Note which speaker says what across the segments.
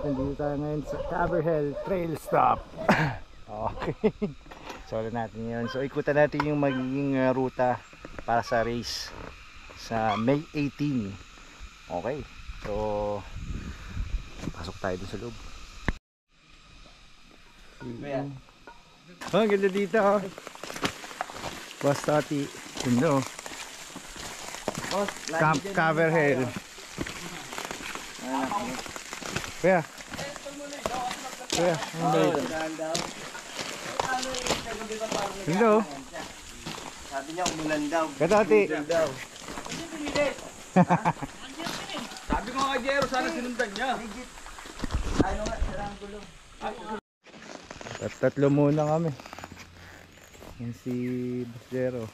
Speaker 1: nandito tayo ngayon sa Caverhill Trail Stop. Okay. So natin yun. So ikutan natin yung magiging ruta para sa race sa May 18. Okay. So pasok tayo dun sa loob. Oh, ang ganda dito. Oh. Boss Tati. Ganda oh. Camp Caverhill. Kuya. Kuya. Ganda oh.
Speaker 2: Sabi niya umulan daw.
Speaker 1: Katati.
Speaker 2: Sabi ko nga Jero, sana sinundan niya. Ano nga, sarang gulo.
Speaker 1: Tatlo muna kami. Yan si Busdero.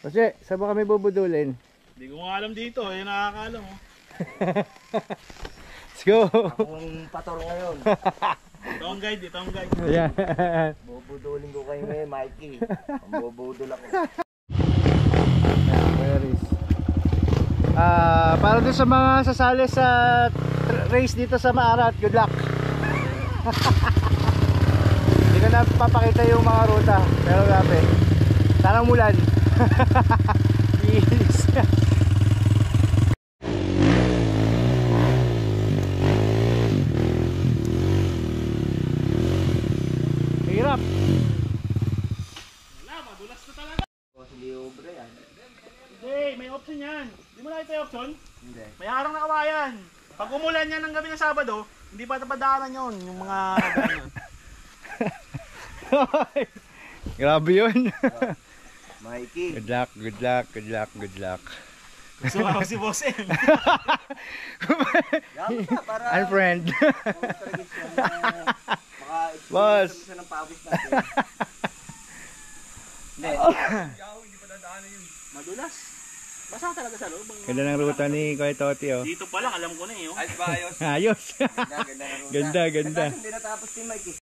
Speaker 1: Kasi, saan ba kami bubudulin?
Speaker 3: Hindi ko nga alam dito, eh nakakaalam oh.
Speaker 1: Let's go!
Speaker 2: Akong pator ngayon.
Speaker 3: Ito ang guide, ito ang guide.
Speaker 1: Ayan.
Speaker 2: Bubudulin ko kayo ngayon, Mikey. Ang bubudol ako.
Speaker 1: Where is? Para doon sa mga sasali sa race dito sa Maarat, good luck! Hindi ko na papakita yung mga ruta, pero grabe. Sana umulan. Iinis. Hirap.
Speaker 3: Wala, madulas na talaga.
Speaker 2: Hindi obra yan.
Speaker 3: Hindi, may option yan. Hindi mo nakita yung option?
Speaker 2: Hindi.
Speaker 3: May harang na kawayan. Pag umulan yan ng gabi ng Sabado, hindi pa napadaanan yun, yung mga gano'n.
Speaker 1: Grabe yun.
Speaker 2: Mikey.
Speaker 1: Good luck, good luck, good luck, good luck.
Speaker 3: Gusto ko si Boss M.
Speaker 2: Gamit ka para...
Speaker 1: Unfriend.
Speaker 2: Boss. Baka ng pawis natin. Hindi. Hindi pa dadaanan yun.
Speaker 3: Madulas. Basa talaga sa loob.
Speaker 1: Ganda ng ruta ni Kuya Toti oh.
Speaker 3: Dito pa lang, alam ko na eh. Oh.
Speaker 2: Ayos ba ayos?
Speaker 1: Ayos.
Speaker 2: Ganda ng ruta.
Speaker 1: Ganda, ganda.
Speaker 2: Hindi natapos si Mikey.